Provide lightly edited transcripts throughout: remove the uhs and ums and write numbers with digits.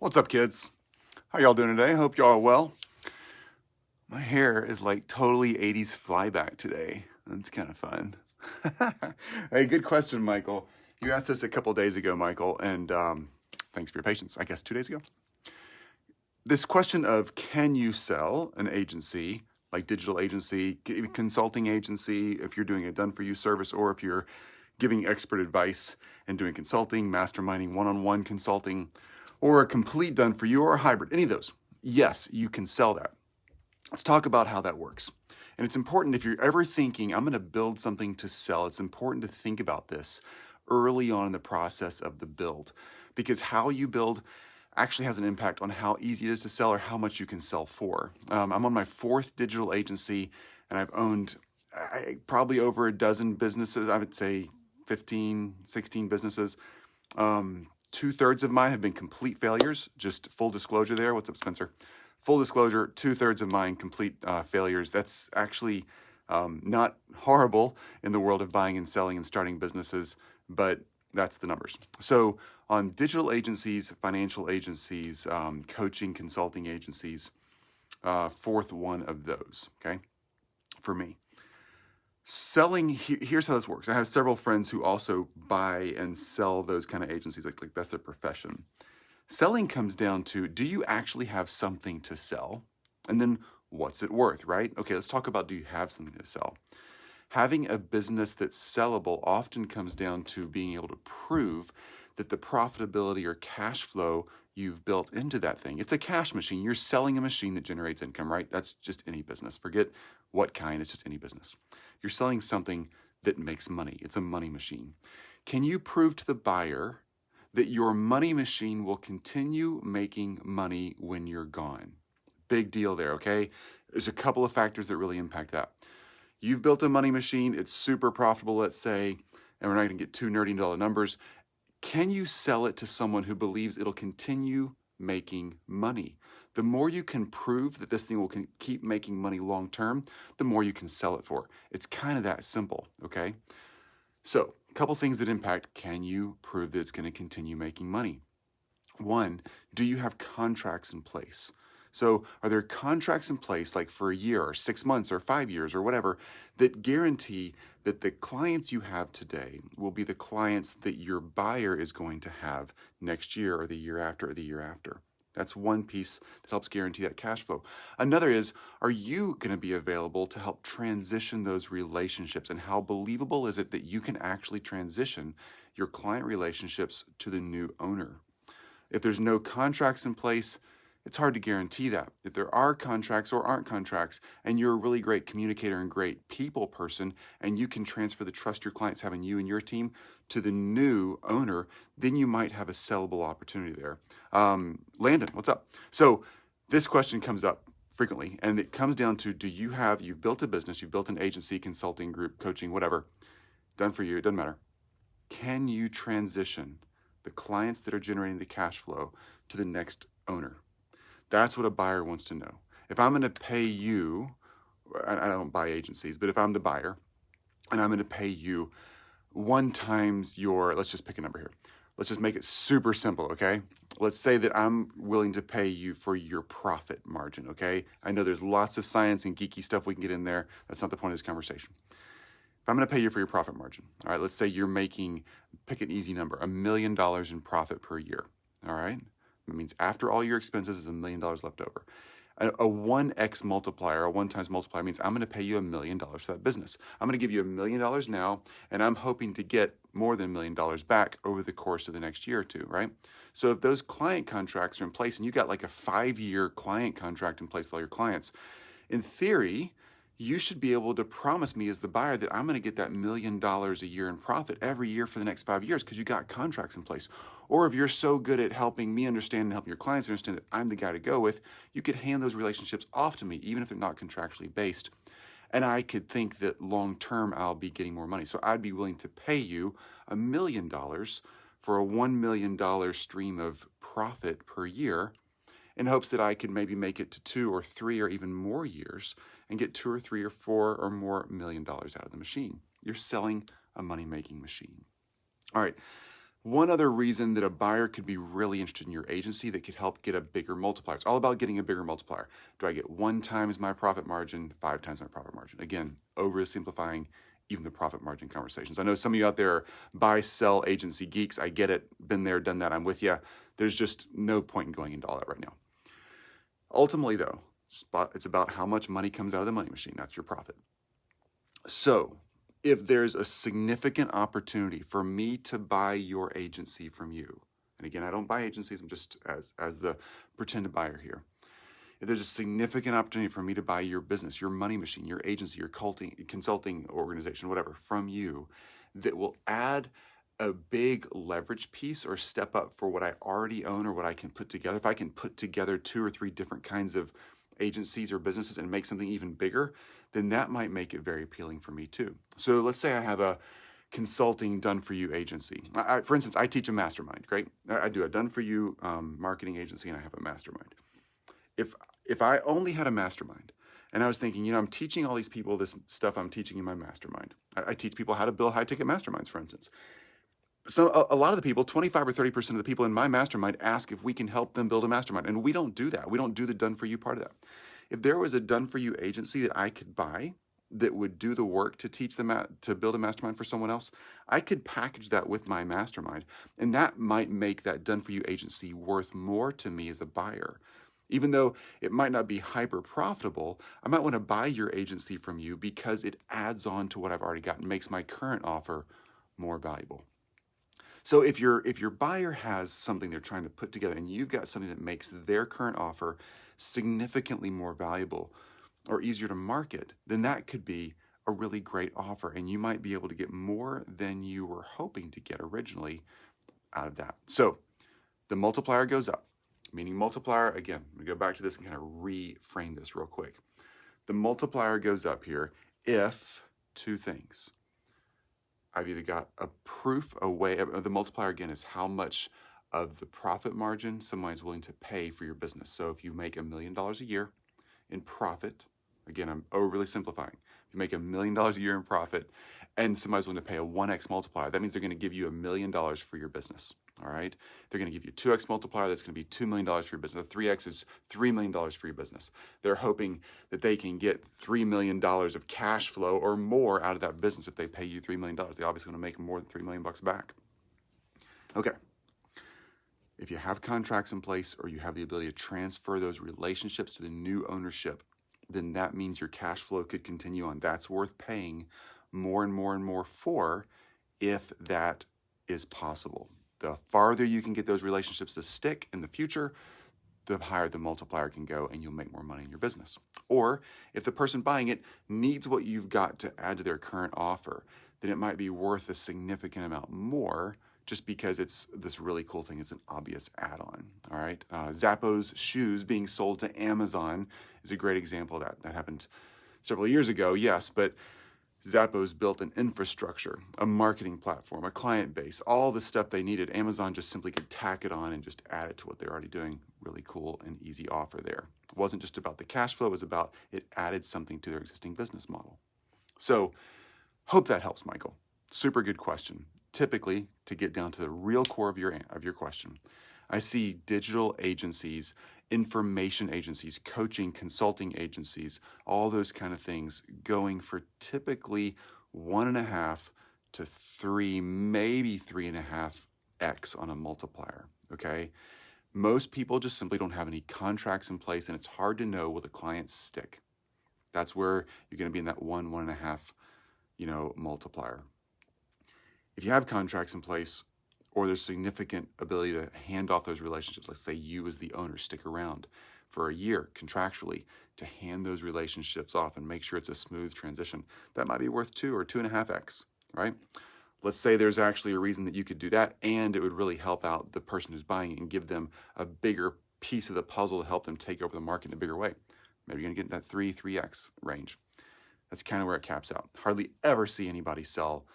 What's up, kids? How y'all doing today? Hope y'all are well. My hair is like totally 80s flyback today. That's kind of fun. Hey, good question, Michael. You asked this a couple days ago, Michael, and thanks for your patience. I guess 2 days ago. This question of can you sell an agency, like digital agency, consulting agency, if you're doing a done-for-you service, or if you're giving expert advice and doing consulting, masterminding, one-on-one consulting, or a complete done for you or a hybrid, any of those. Yes, you can sell that. Let's talk about how that works. And it's important if you're ever thinking, I'm going to build something to sell, it's important to think about this early on in the process of the build, because how you build actually has an impact on how easy it is to sell or how much you can sell for. I'm on my 4th digital agency, and I've owned probably over a dozen businesses. I would say 15, 16 businesses. 2/3 of mine have been complete failures. Just full disclosure there. What's up, Spencer? Full disclosure, 2/3 of mine complete failures. That's actually not horrible in the world of buying and selling and starting businesses, but that's the numbers. So on digital agencies, financial agencies, coaching, consulting agencies, 4th one of those, okay, for me. Selling, here's how this works. I have several friends who also buy and sell those kind of agencies, like that's their profession. Selling comes down to, do you actually have something to sell? And then what's it worth, right? Okay, let's talk about, do you have something to sell? Having a business that's sellable often comes down to being able to prove that the profitability or cash flow you've built into that thing. It's a cash machine. You're selling a machine that generates income, right? That's just any business. Forget what kind, it's just any business. You're selling something that makes money. It's a money machine. Can you prove to the buyer that your money machine will continue making money when you're gone? Big deal there, okay? There's a couple of factors that really impact that. You've built a money machine, it's super profitable, let's say, and we're not gonna get too nerdy into all the numbers. Can you sell it to someone who believes it'll continue making money? The more you can prove that this thing will keep making money long term, the more you can sell it for. It's kind of that simple, okay? So, a couple things that impact, can you prove that it's going to continue making money? One, do you have contracts in place? So are there contracts in place, like for a year or 6 months or 5 years or whatever, that guarantee that the clients you have today will be the clients that your buyer is going to have next year or the year after or the year after? That's one piece that helps guarantee that cash flow. Another is, are you going to be available to help transition those relationships? And how believable is it that you can actually transition your client relationships to the new owner? If there's no contracts in place, it's hard to guarantee that. If there are contracts or aren't contracts, and you're a really great communicator and great people person, and you can transfer the trust your clients have in you and your team to the new owner, then you might have a sellable opportunity there. Landon, what's up? So this question comes up frequently, and it comes down to, you've built a business, you've built an agency, consulting group, coaching, whatever, done for you, it doesn't matter. Can you transition the clients that are generating the cash flow to the next owner? That's what a buyer wants to know. If I'm going to pay you, I don't buy agencies, but if I'm the buyer and I'm going to pay you 1 times your, let's just pick a number here. Let's just make it super simple, okay? Let's say that I'm willing to pay you for your profit margin, okay? I know there's lots of science and geeky stuff we can get in there. That's not the point of this conversation. If I'm going to pay you for your profit margin, all right, let's say you're making, pick an easy number, $1 million in profit per year, all right? That means after all your expenses is $1 million left over. A 1x multiplier, a 1 times multiplier means I'm going to pay you $1 million for that business. I'm going to give you $1 million now, and I'm hoping to get more than $1 million back over the course of the next year or two, right? So if those client contracts are in place and you got like a 5-year client contract in place with all your clients, in theory, you should be able to promise me as the buyer that I'm going to get that $1 million a year in profit every year for the next 5 years because you got contracts in place. Or if you're so good at helping me understand and helping your clients understand that I'm the guy to go with, you could hand those relationships off to me, even if they're not contractually based. And I could think that long term I'll be getting more money. So I'd be willing to pay you $1 million for a $1 million stream of profit per year, in hopes that I could maybe make it to 2 or 3 or even more years and get 2 or 3 or 4 or more $1 million out of the machine. You're selling a money-making machine. All right, One other reason that a buyer could be really interested in your agency that could help get a bigger multiplier. It's all about getting a bigger multiplier. Do I get 1 times my profit margin, 5 times my profit margin? Again, oversimplifying even the profit margin conversations. I know some of you out there are buy, sell agency geeks. I get it. Been there, done that. I'm with you. There's just no point in going into all that right now. Ultimately, though, it's about how much money comes out of the money machine. That's your profit. So if there's a significant opportunity for me to buy your agency from you, and again, I don't buy agencies, I'm just as the pretended buyer here. If there's a significant opportunity for me to buy your business, your money machine, your agency, your consulting organization, whatever, from you, that will add a big leverage piece or step up for what I already own or what I can put together. If I can put together 2 or 3 different kinds of agencies or businesses and make something even bigger, then that might make it very appealing for me too. So let's say I have a consulting done-for-you agency. For instance, I teach a mastermind, great? I do a done-for-you marketing agency and I have a mastermind. If I only had a mastermind and I was thinking, I'm teaching all these people this stuff I'm teaching in my mastermind. I teach people how to build high-ticket masterminds, for instance. So a lot of the people, 25 or 30% of the people in my mastermind ask if we can help them build a mastermind. And we don't do that. We don't do the done-for-you part of that. If there was a done-for-you agency that I could buy that would do the work to teach them to build a mastermind for someone else, I could package that with my mastermind. And that might make that done-for-you agency worth more to me as a buyer. Even though it might not be hyper profitable, I might want to buy your agency from you because it adds on to what I've already got and makes my current offer more valuable. So if your buyer has something they're trying to put together and you've got something that makes their current offer significantly more valuable or easier to market, then that could be a really great offer and you might be able to get more than you were hoping to get originally out of that. So the multiplier goes up, meaning multiplier, again, I'm gonna go back to this and kind of reframe this real quick. The multiplier goes up here if 2 things. I've either got a proof, a way, the multiplier again is how much of the profit margin someone is willing to pay for your business. So if you make $1 million a year in profit, again, I'm overly simplifying. If you make $1 million a year in profit and somebody's willing to pay a 1x multiplier, that means they're going to give you $1 million for your business. All right. They're going to give you a 2x multiplier. That's going to be $2 million for your business. A 3x is $3 million for your business. They're hoping that they can get $3 million of cash flow or more out of that business if they pay you $3 million. They obviously want to make more than $3 million back. Okay. If you have contracts in place or you have the ability to transfer those relationships to the new ownership, then that means your cash flow could continue on. That's worth paying more and more and more for if that is possible. The farther you can get those relationships to stick in the future, the higher the multiplier can go and you'll make more money in your business. Or if the person buying it needs what you've got to add to their current offer, then it might be worth a significant amount more just because it's this really cool thing. It's an obvious add-on, all right? Zappos shoes being sold to Amazon is a great example of that. That happened several years ago, yes, but Zappos built an infrastructure, a marketing platform, a client base, all the stuff they needed. Amazon just simply could tack it on and just add it to what they're already doing. Really cool and easy offer there. It wasn't just about the cash flow, it was about it added something to their existing business model. So, hope that helps, Michael. Super good question. Typically, to get down to the real core of your question, I see digital agencies, information agencies, coaching, consulting agencies, all those kind of things going for typically 1.5 to 3, maybe 3.5x on a multiplier, okay? Most people just simply don't have any contracts in place and it's hard to know will the clients stick. That's where you're gonna be in that 1.5, multiplier. If you have contracts in place or there's significant ability to hand off those relationships, let's say you as the owner stick around for a year contractually to hand those relationships off and make sure it's a smooth transition, that might be worth 2 or 2.5x, right? Let's say there's actually a reason that you could do that and it would really help out the person who's buying it and give them a bigger piece of the puzzle to help them take over the market in a bigger way. Maybe you're gonna get in that 3x range. That's kind of where it caps out. Hardly ever see anybody sell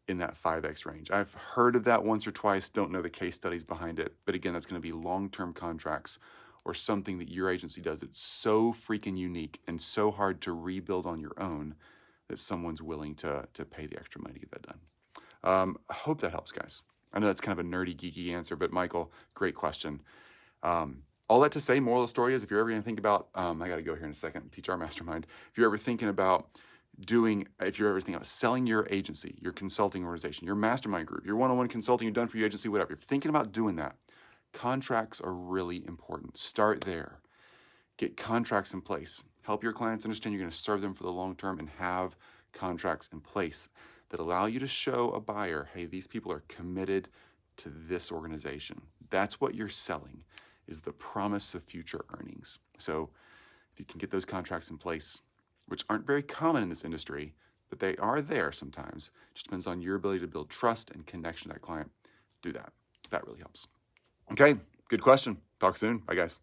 in that 5x range. I've heard of that once or twice, don't know the case studies behind it, but again, that's going to be long-term contracts or something that your agency does that's so freaking unique and so hard to rebuild on your own that someone's willing to pay the extra money to get that done. I hope that helps, guys. I know that's kind of a nerdy, geeky answer, but Michael, great question. All that to say, moral of the story is, if you're ever going to think about, I got to go here in a second, teach our mastermind. If you're ever thinking about selling your agency, your consulting organization, your mastermind group, your one-on-one consulting you've done for your agency, whatever, if you're thinking about doing that, contracts are really important. Start there. Get contracts in place. Help your clients understand you're going to serve them for the long term, and have contracts in place that allow you to show a buyer, hey, these people are committed to this organization. That's what you're selling, is the promise of future earnings. So if you can get those contracts in place, which aren't very common in this industry, but they are there sometimes, it just depends on your ability to build trust and connection to that client. Do that. That really helps. Okay, good question. Talk soon. Bye, guys.